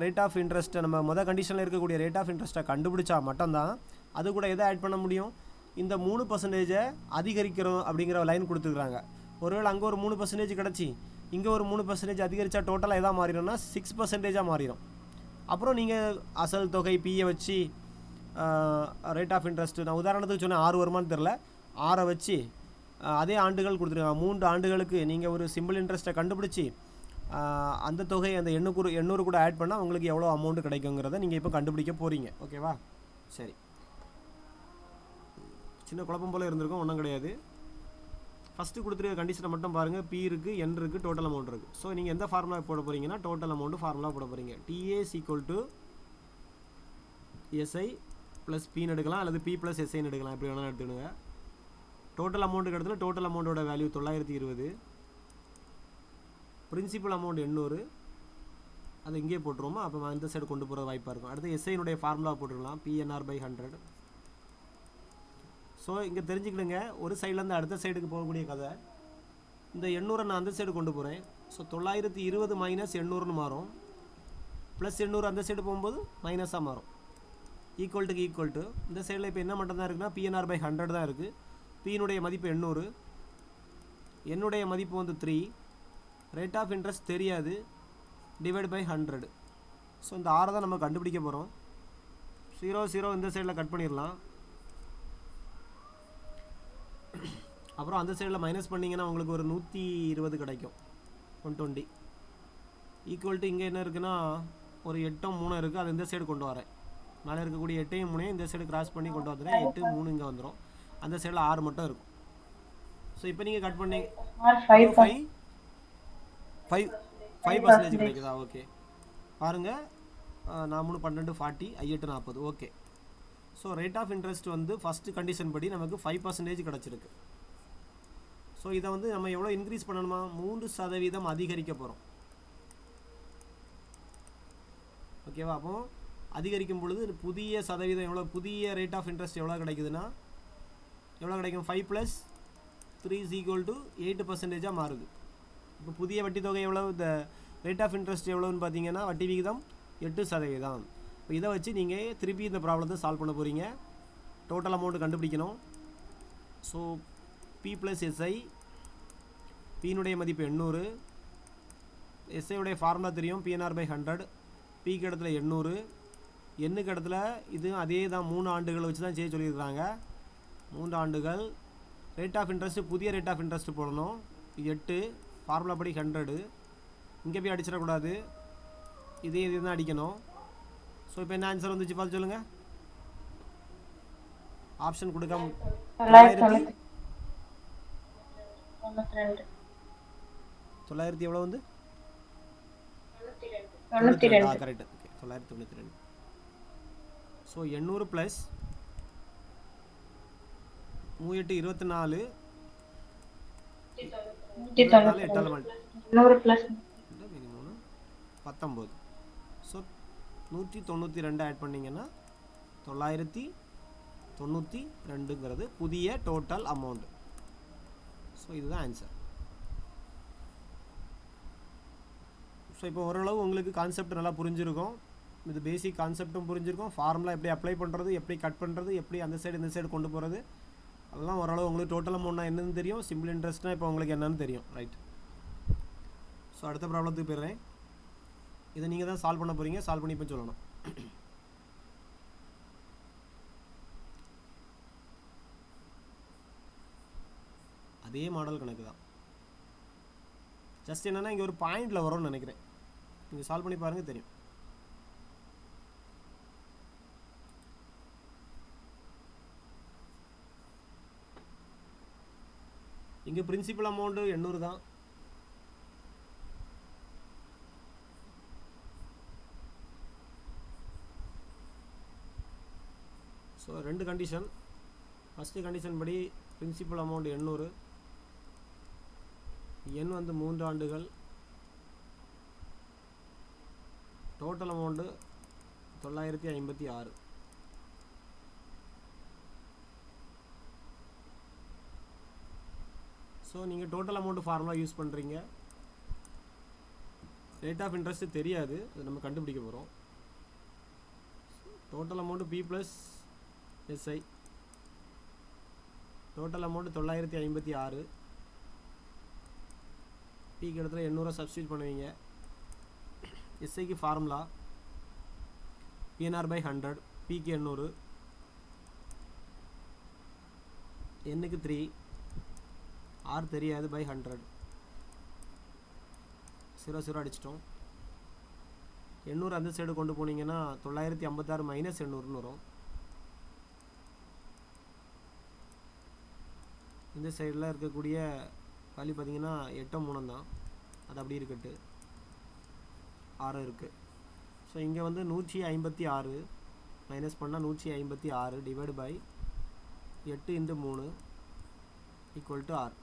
ரேட் ஆஃப் இன்ட்ரெஸ்ட்டை, நம்ம முதல் கண்டிஷனில் இருக்கக்கூடிய ரேட் ஆஃப் இன்ட்ரெஸ்ட்டை கண்டுபிடிச்சா மட்டும்தான் அது கூட எதை ஆட் பண்ண முடியும், இந்த 3% அதிகரிக்கிறோம் அப்படிங்கிற லைன் கொடுத்துருக்குறாங்க. ஒருவேளை அங்கே ஒரு 3% கிடச்சி இங்கே ஒரு 3% அதிகரித்தா டோட்டலாக எதாக மாறிடும்னா 6% மாறிடும். அப்புறம் நீங்கள் அசல் தொகை பியை வச்சு ரேட் ஆஃப் இன்ட்ரெஸ்ட்டு, நான் உதாரணத்துக்கு சொன்னேன் 6 வருமானு தெரில, 6 வச்சு அதே ஆண்டுகள் கொடுத்துருக்காங்க. 3 ஆண்டுகளுக்கு நீங்கள் ஒரு சிம்பிள் இன்ட்ரெஸ்ட்டை கண்டுபிடிச்சி அந்த தொகை அந்த 800 கூட ஆட் பண்ணால் உங்களுக்கு எவ்வளோ அமௌண்ட்டு கிடைக்குங்கிறத நீங்கள் இப்போ கண்டுபிடிக்க போகிறீங்க. ஓகேவா? சரி, சின்ன குழப்பம் போல் இருந்திருக்கும், ஒன்றும் கிடையாது. ஃபஸ்ட்டு கொடுத்துருக்க கண்டிஷனை மட்டும் பாருங்கள். பி இருக்குது, என் இருக்குது, டோட்டல் அமௌண்ட் இருக்குது. ஸோ நீங்கள் எந்த ஃபார்முலா போட போகிறீங்கன்னா டோட்டல் அமௌண்ட்டு ஃபார்முலா போட போகிறீங்க. TA equal to SI plus பின்னு எடுக்கலாம், அல்லது பி ப்ளஸ் எஸ்ஐன்னு எடுக்கலாம், எப்படி வேணாலும் எடுத்துடுங்க. டோட்டல் அமௌண்ட்டுக்கு இடத்துல டோட்டல் அமௌண்ட்டோட வேல்யூ 920, பிரின்சிபல் அமௌண்ட் 800, அது இங்கே போட்டுருவோமா, அப்போ இந்த சைடு கொண்டு போகிற வாய்ப்பாக இருக்கும். அடுத்து எஸ்ஐனுடைய ஃபார்முலா போட்டுருக்கலாம், PNR/100. ஸோ இங்கே தெரிஞ்சுக்கிடுங்க, ஒரு சைட்லேருந்து அடுத்த சைடுக்கு போகக்கூடிய கதை. இந்த 800 நான் அந்த சைடு கொண்டு போகிறேன். ஸோ 920 மைனஸ் 800ன்னு மாறும், ப்ளஸ் 800 அந்த சைடு போகும்போது மைனஸாக மாறும். ஈக்குவல் டு இந்த சைடில் இப்போ என்ன மட்டும் தான் இருக்குன்னா PNR/100 தான் இருக்குது. பியினுடைய மதிப்பு 800, என்னுடைய மதிப்பு வந்து 3, ரேட் ஆஃப் இன்ட்ரெஸ்ட் தெரியாது, டிவைட் பை 100. ஸோ இந்த 6 தான் நம்ம கண்டுபிடிக்க போகிறோம். 0 இந்த சைடில் கட் பண்ணிடலாம். அப்புறம் அந்த சைடில் மைனஸ் பண்ணிங்கன்னா உங்களுக்கு ஒரு 120 கிடைக்கும், 120. ஈக்குவல் டு இங்கே என்ன இருக்குன்னா ஒரு 8 3 இருக்குது, அது இந்த சைடு கொண்டு வரேன். மேலே இருக்கக்கூடிய 8 3 இந்த சைடு கிராஸ் பண்ணி கொண்டு வந்துடுறேன். 8 3 இங்கே வந்துடும், அந்த சைடில் 6 மட்டும் இருக்கும். ஸோ இப்போ நீங்கள் கட் பண்ணி 5% கிடைக்குதா? ஓகே பாருங்கள், 4 3 12 40, 8 40. Okay. So rate of interest வந்து ஃபஸ்ட்டு கண்டிஷன் படி நமக்கு 5% கிடச்சிருக்கு. ஸோ இதை வந்து நம்ம எவ்வளோ இன்க்ரீஸ் பண்ணணுமா, 3% அதிகரிக்க போகிறோம். ஓகேவா? அப்போ அதிகரிக்கும் பொழுது புதிய சதவீதம் எவ்வளோ, புதிய ரேட் ஆஃப் இன்ட்ரெஸ்ட் எவ்வளோ கிடைக்குதுன்னா எவ்வளோ கிடைக்கும், 5 + 3 = 8% மாறுது. இப்போ புதிய வட்டி தொகை எவ்வளோ, இந்த ரேட் ஆஃப் இன்ட்ரெஸ்ட் எவ்வளோன்னு பார்த்தீங்கன்னா வட்டி விகிதம் 8%. இப்போ இதை வச்சு நீங்கள் திருப்பி இந்த ப்ராப்ளத்தை சால்வ் பண்ண போகிறீங்க. டோட்டல் அமௌண்ட்டு கண்டுபிடிக்கணும். ஸோ பி ப்ளஸ் எஸ்ஐ, பியினுடைய மதிப்பு 800, எஸ்ஐயுடைய ஃபார்முலா தெரியும் PNR/100, பிக்கு இடத்துல 800, எண்ணுக்கு இடத்துல இது அதே தான் 3 ஆண்டுகளை வச்சு தான் செய்ய சொல்லியிருக்கிறாங்க. 3 ஆண்டுகள். ரேட் ஆஃப் இன்ட்ரெஸ்ட்டு புதிய ரேட் ஆஃப் இன்ட்ரெஸ்ட்டு போடணும், 8, ஃபார்முலா படி 100. இங்கே போய் அடிச்சிடக்கூடாது, இதே தான் அடிக்கணும். ஸோ இப்போ என்ன ஆன்சர் வந்துச்சு பார்த்து சொல்லுங்கள். ஆப்ஷன் கொடுக்காம 900 எவ்வளோ வந்து 92. கரெக்ட். ஓகே, 992. ஸோ 800 + 3 8 24, இருபத்தி நாலு எட்டால் multi 100 plus minimum 19. So 192 add பண்ணிங்கன்னா 992ங்கிறது புதிய டோட்டல் அமௌண்ட். ஸோ இதுதான் ஆன்சர். ஸோ இப்போ ஓரளவு உங்களுக்கு கான்செப்ட் நல்லா புரிஞ்சிருக்கும். இது பேசிக் கான்செப்ட்டும் புரிஞ்சிருக்கும். ஃபார்முலா எப்படி அப்ளை பண்ணுறது, எப்படி கட் பண்ணுறது, எப்படி அந்த சைடு இந்த சைடு கொண்டு போகிறது, அதெல்லாம் ஓரளவு உங்களுக்கு டோட்டல் அமௌண்ட்னா என்னன்னு தெரியும். சிம்பிள் இன்ட்ரெஸ்ட்னா இப்போ உங்களுக்கு என்னன்னு தெரியும். ரைட். ஸோ அடுத்த ப்ராப்ளத்துக்கு போயிடுறேன். இதை நீங்கள் தான் சால்வ் பண்ண போகிறீங்க. சால்வ் பண்ணி இப்போ சொல்லணும். அதே மாடல் கணக்கு தான். ஜஸ்ட் என்னென்னா இங்கே ஒரு பாயிண்டில் வரும்னு நினைக்கிறேன். நீங்கள் சால்வ் பண்ணி பாருங்கள் தெரியும். இங்கே பிரின்சிபல் அமௌண்ட்டு 800 தான். So 2 condition. ஃபஸ்ட்டு கண்டிஷன் படி பிரின்சிபல் அமௌண்ட் 800, எண் வந்து 3 ஆண்டுகள், டோட்டல் அமௌண்ட்டு 956. ஸோ நீங்கள் டோட்டல் அமௌண்ட்டு ஃபார்முலா யூஸ் பண்ணுறீங்க. ரேட் ஆஃப் இன்ட்ரெஸ்ட்டு தெரியாது, அது நம்ம கண்டுபிடிக்க போகிறோம். Total amount P plus SI, total amount 956. பிக்கு இடத்துல 800 சப்ஸ்டியூட் பண்ணுவீங்க. எஸ்ஐக்கு ஃபார்முலா பிஎன்ஆர் பை 100, பிக்கு 800, எண்ணுக்கு 3, ஆர் தெரியாது பை 100. 0 அடிச்சிட்டோம். 800 அந்த சைடு கொண்டு போனீங்கன்னா 956 மைனஸ் 800ன்னு வரும். இந்த சைடில் இருக்கக்கூடிய வேல்யூ பார்த்தீங்கன்னா 8 3 தான், அது அப்படி இருக்கட்டு 6 இருக்குது. ஸோ இங்கே வந்து 156 மைனஸ் பண்ணால் 156 divide by 8 × 3 equal to 6.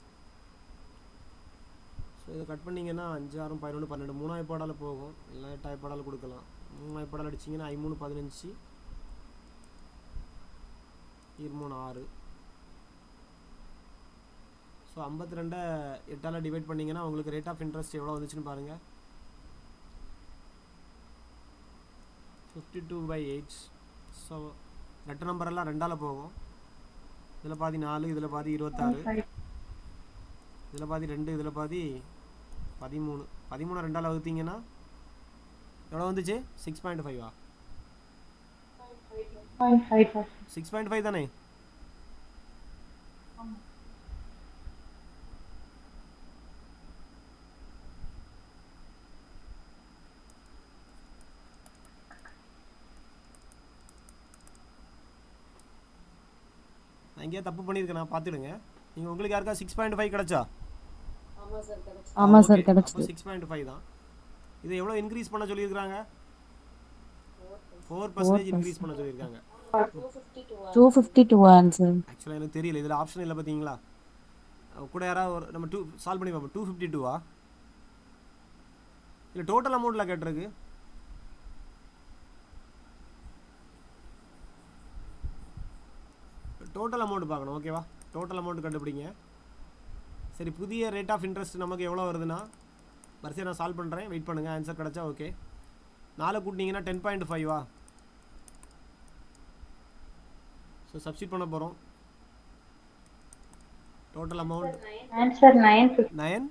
So இதை கட் பண்ணிங்கன்னா 5 6 11 12 3 பாடால் போகும், இல்லை 8 பாடால் கொடுக்கலாம். 3 பாடால் அடிச்சிங்கன்னா 3 15 3 6. ஸோ 52 8ஆல் டிவைட் பண்ணிங்கன்னா உங்களுக்கு ரேட் ஆஃப் இன்ட்ரெஸ்ட் எவ்வளோ வந்துச்சுன்னு பாருங்கள். 52/8. ஸோ ரெட்ட நம்பரெல்லாம் 2ஆல் போகும். இதில் பாதி 4, இதில் பாதி 26, இதில் பாதி 2, இதில் பாதி 13. 13 2ஆல் வகுத்தீங்கன்னா எவ்வளோ வந்துச்சு? 6.5. 6.5 தானே? நான் எங்கேயா தப்பு பண்ணியிருக்கேன், நான் பார்த்துடுங்க. நீங்கள் உங்களுக்கு யாருக்கா 6.5 கிடச்சா? ஆமாம் சார் கிடச்சிது. 6.5 தான். இது எவ்வளோ இன்க்ரீஸ் பண்ண சொல்லியிருக்காங்க? 4% இன்க்ரீஸ் பண்ண சொல்லியிருக்காங்க. 252 ஆன்சர். ஆக்சுவலாக எனக்கு தெரியல, இதில் ஆப்ஷன் இல்லை பார்த்தீங்களா? கூட யாராவது ஒரு நம்ம சால்வ் பண்ணி பார்ப்போம். 252 இல்லை டோட்டல் அமௌண்ட்டில் கேட்டிருக்கு. டோட்டல் அமௌண்ட் பார்க்கணும். ஓகேவா? டோட்டல் அமௌண்ட் கண்டுபிடிங்க. சரி, புதிய ரேட் ஆஃப் இன்ட்ரெஸ்ட் நமக்கு எவ்வளோ வருதுன்னா வரிசையை நான் சால்வ் பண்ணுறேன், வெயிட் பண்ணுங்கள். ஆன்சர் கிடச்சா ஓகே. 4 கூட்டினீங்கன்னா 10.5. ஸோ சப்ஸ்டிட் பண்ண போகிறோம். Total amount answer 9.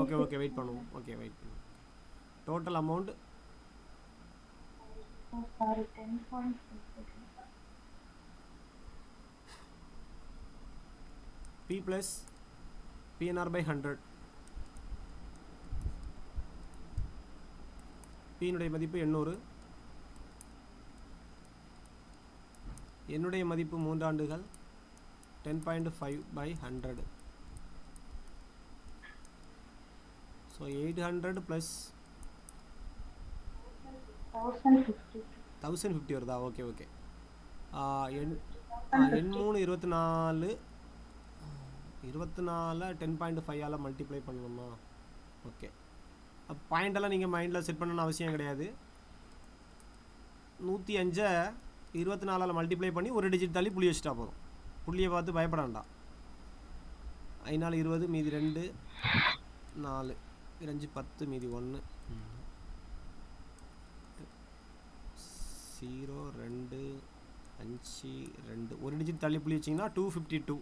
Okay okay wait பண்ணுவோம். ஓகே வெயிட் பண்ணுவோம். Total amount sorry 10.5. P plus PNR by 100. P னுடைய மதிப்பு 800, என்னுடைய மதிப்பு 3 ஆண்டுகள், 10.5/100. ஸோ 800 ப்ளஸ் 1050 வருதா? Okay okay. N3 24 24 10.5 மல்டிப்ளை பண்ணணுமா? ஓகே, பாயிண்டெல்லாம் நீங்கள் மைண்டில் செட் பண்ணணும்னு அவசியம் கிடையாது. 105 24 மல்டிப்ளை பண்ணி ஒரு டிஜிட் தள்ளி புள்ளி வச்சுட்டா போதும். புள்ளியை பார்த்து பயப்பட வேண்டாம். 5 4 20 மீதி 2 4 5 10 மீதி 1 0 2 5 2 ஒரு டிஜிட் தள்ளி புள்ளி வச்சிங்கன்னா 252.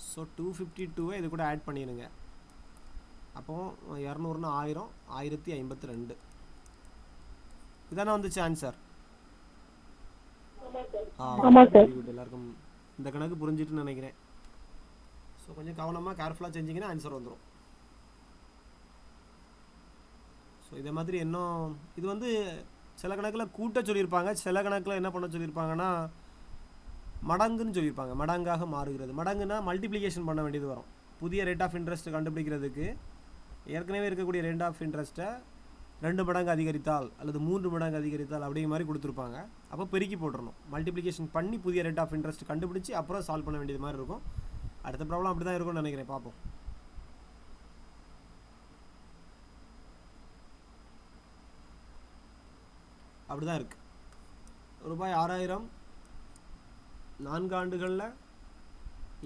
ஸோ 252 இது கூட ஆட் பண்ணிடுங்க. அப்போது 200னா 1000 1052 இதானே வந்துச்சு ஆன்சர். எல்லாருக்கும் இந்த கணக்கு புரிஞ்சிட்டுன்னு நினைக்கிறேன். ஸோ கொஞ்சம் கவனமாக கேர்ஃபுல்லாக செஞ்சிங்கன்னா ஆன்சர் வந்துடும். ஸோ இதே மாதிரி இன்னும் இது வந்து சில கணக்கில் கூட்ட சொல்லியிருப்பாங்க, சில கணக்கில் என்ன பண்ண சொல்லியிருப்பாங்கன்னா மடங்குன்னு சொல்லியிருப்பாங்க. மடங்காக மாறுகிறது. மடங்குன்னா மல்டிப்ளிகேஷன் பண்ண வேண்டியது வரும். புதிய ரேட் ஆஃப் இன்ட்ரெஸ்ட் கண்டுபிடிக்கிறதுக்கு ஏற்கனவே இருக்கக்கூடிய ரேட் ஆஃப் இன்ட்ரெஸ்ட்டை 2 மடங்கு அதிகரித்தால் அல்லது 3 மடங்கு அதிகரித்தால் அப்படிங்கிற மாதிரி கொடுத்துருப்பாங்க. அப்போ பெருக்கி போட்டுடணும். மல்டிப்ளிகேஷன் பண்ணி புதிய ரேட் ஆஃப் இன்ட்ரெஸ்ட் கண்டுபிடிச்சி அப்புறம் சால்வ் பண்ண வேண்டியது மாதிரி இருக்கும். அடுத்த ப்ராப்ளம் அப்படி தான் இருக்கும்னு நினைக்கிறேன். பார்ப்போம். அப்படி தான் இருக்குது. ரூபாய் 6000 4 ஆண்டுகளில்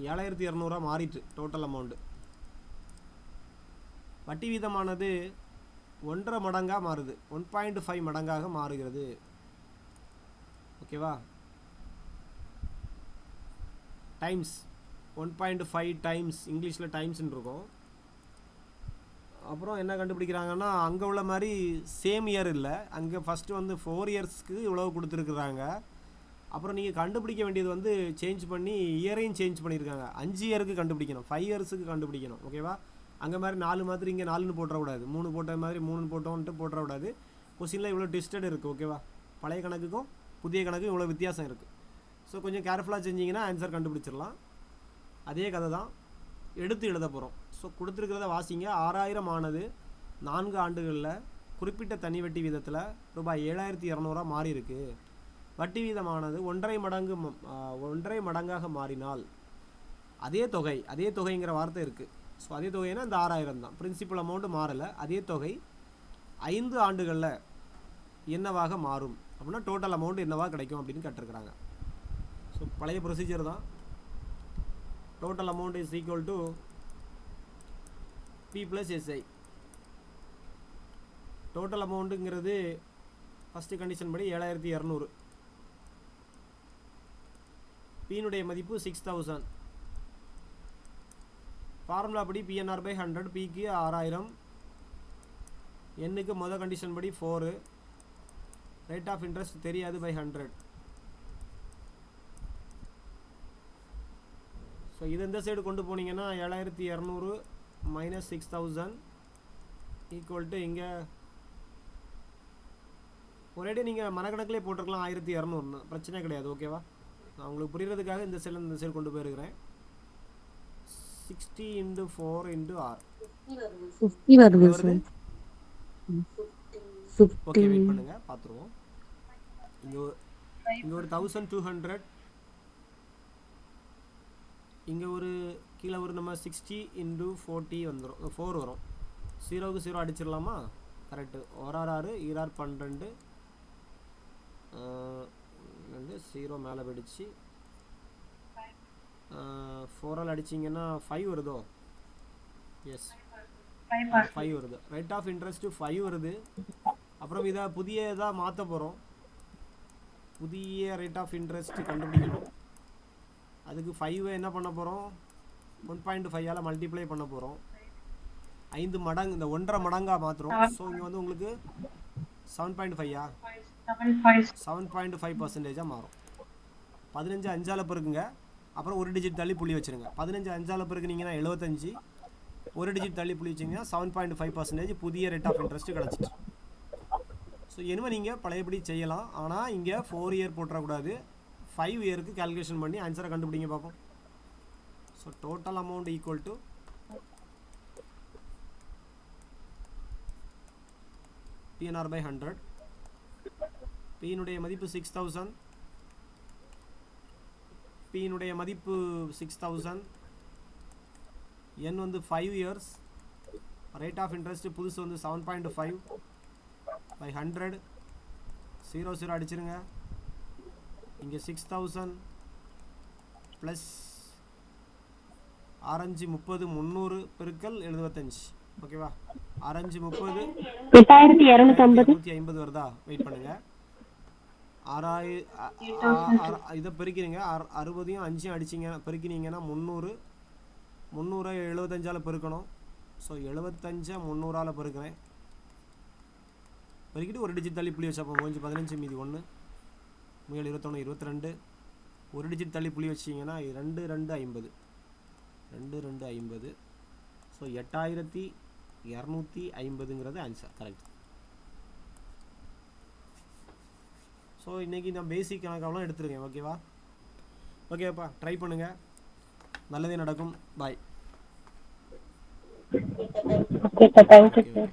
7200 மாறிட்டு டோட்டல் அமௌண்ட்டு. வட்டி வீதமானது 1.5 மடங்காக மாறுது. 1.5 மடங்காக மாறுகிறது. ஓகேவா? டைம்ஸ் 1.5 டைம்ஸ், இங்கிலீஷில் டைம்ஸ்ன்னு இருக்கும். அப்புறம் என்ன கண்டுபிடிக்கிறாங்கன்னா அங்கே உள்ள மாதிரி சேம் இயர் இல்லை. அங்கே ஃபஸ்ட்டு வந்து 4 இயர்ஸ்க்கு இவ்வளோ கொடுத்துருக்குறாங்க. அப்புறம் நீங்கள் கண்டுபிடிக்க வேண்டியது வந்து சேஞ்ச் பண்ணி இயரையும் சேஞ்ச் பண்ணியிருக்காங்க. 5 இயருக்கு கண்டுபிடிக்கணும், 5 இயர்ஸுக்கு கண்டுபிடிக்கணும். ஓகேவா? அங்கே மாதிரி 4 மாதிரி இங்கே 4ன்னு போட்டுறக்கூடாது, 3 போட்ட மாதிரி 3 போட்டோன்ட்டு போட்டுறக்கூடாது. கொஸ்டினில் இவ்வளோ ட்விஸ்டட் இருக்குது. ஓகேவா? பழைய கணக்குக்கும் புதிய கணக்கும் இவ்வளோ வித்தியாசம் இருக்குது. ஸோ கொஞ்சம் கேர்ஃபுல்லாக செஞ்சிங்கன்னா ஆன்சர் கண்டுபிடிச்சிடலாம். அதே கதை தான் எடுத்து எழுத போகிறோம். ஸோ கொடுத்துருக்கிறத வாசிங்க. 6000 ஆனது 4 ஆண்டுகளில் குறிப்பிட்ட தனி வட்டி வீதத்தில் ரூபாய் 7200 மாறி இருக்கு. வட்டி வீதமானது 1.5 மடங்காக மாறினால் அதே தொகைங்கிற வார்த்தை இருக்குது. ஸோ அதே தொகைனா இந்த 6000 தான். பிரின்சிபல் அமௌண்ட்டு மாறலை. அதே தொகை 5 ஆண்டுகளில் என்னவாக மாறும் அப்படின்னா டோட்டல் அமௌண்ட் என்னவாக கிடைக்கும் அப்படின்னு கேட்டிருக்கிறாங்க. ஸோ பழைய ப்ரொசீஜர் தான். Total amount is equal to P + SI. Total அமௌண்ட்டுங்கிறது ஃபஸ்ட்டு கண்டிஷன் படி 7200. பீனுடைய மதிப்பு 6000. ஃபார்முலா படி PNR/100. பிக்கு 6000, எண்ணுக்கு மொதல் கண்டிஷன் படி 4, ரேட் ஆஃப் இன்ட்ரெஸ்ட் தெரியாது /100. ஸோ இது இந்த சைடு கொண்டு போனீங்கன்னா 7200 - 6000 ஈக்குவல் டு இங்கே ஒரேடி நீங்கள் மனக்கணக்கிலே போட்டிருக்கலாம் 1200, பிரச்சனை கிடையாது. ஓகேவா? நான் உங்களுக்கு புரிகிறதுக்காக இந்த சைடு கொண்டு போயிருக்கிறேன். 60 × 4 × R 50 வருது சார். ஓகே, வெயிட் பண்ணுங்க, பார்த்துருவோம். இங்கே ஒரு 1200, இங்கே ஒரு கீழே ஒரு நம்ம 60 × 40 வந்துடும், 4 வரும். 0க்கு 0 அடிச்சிடலாமா? கரெக்டு. 1 6 12 வந்து 0 மேலே போயிடுச்சு. 4ஆல் அடிச்சிங்கன்னா 5 வருதோ? எஸ், 5 வருது. ரேட் ஆஃப் இன்ட்ரெஸ்ட்டு 5 வருது. அப்புறம் இதை புதிய இதாக மாற்ற போகிறோம். புதிய ரேட் ஆஃப் இன்ட்ரெஸ்ட் கண்டுபிடிக்கணும். அதுக்கு 5 என்ன பண்ண போகிறோம்? 1.5ஆல் மல்டிப்ளை பண்ண போகிறோம். 5 மடங்கு, இந்த 1.5 மடங்காக மாற்றுறோம். ஸோ இங்கே வந்து உங்களுக்கு 7.5 7.5% மாறும். 15 5ஆல் பெருக்குங்க. அப்புறம் ஒரு டிஜிட் தள்ளி புள்ளி வச்சுருங்க. 15 5ஆல் பெருக்குனீங்கன்னா 75, ஒரு டிஜிட் தள்ளி புள்ளி வச்சிங்கன்னா 7.5% புதிய ரேட் ஆஃப் இன்ட்ரெஸ்ட் கிடச்சிட்டு. ஸோ இனிமேல் நீங்கள் பழையபடி செய்யலாம். ஆனால் இங்கே 4 இயர் போட்டுறக்கூடாது. 5 இயருக்கு கால்குலேஷன் பண்ணி ஆன்சரை கண்டுபிடிங்க பார்ப்போம். So total amount equal to PNR/100. பீனுடைய மதிப்பு 6000, பியினுடைய மதிப்பு 6000, என் வந்து 5 இயர்ஸ், ரேட் ஆஃப் இன்ட்ரெஸ்ட் புதுசு வந்து 7.5 by 100, 00 அடிச்சிருங்க. இங்கே 6000 ப்ளஸ் ஆரஞ்சு 30 300 பெருக்கல் 75. ஓகேவா? ஆரஞ்சு 30 8250 வருதா? வெயிட் பண்ணுங்க. இதை பெருக்கிறீங்க. 60 5 அடிச்சிங்க பெருக்கினீங்கன்னா 300 75ஆல் பெருக்கணும். ஸோ 75 300ஆல் பெருக்கிறேன். பெருக்கிட்டு ஒரு டிஜிட் தள்ளி புள்ளி வச்சா கொஞ்சம் 15 மீதி 1 7 21 22 ஒரு டிஜிட் தள்ளி புள்ளி வச்சிங்கன்னா 2250 2250. ஸோ 8250ங்கிறது ஆன்சர். கரெக்ட். ஸோ இன்றைக்கி நான் பேசிக் கணக்கெல்லாம் எடுத்துருக்கேன். ஓகேவா? ஓகேப்பா, ட்ரை பண்ணுங்கள், நல்லதே நடக்கும். Bye. Okay sir, thank you sir.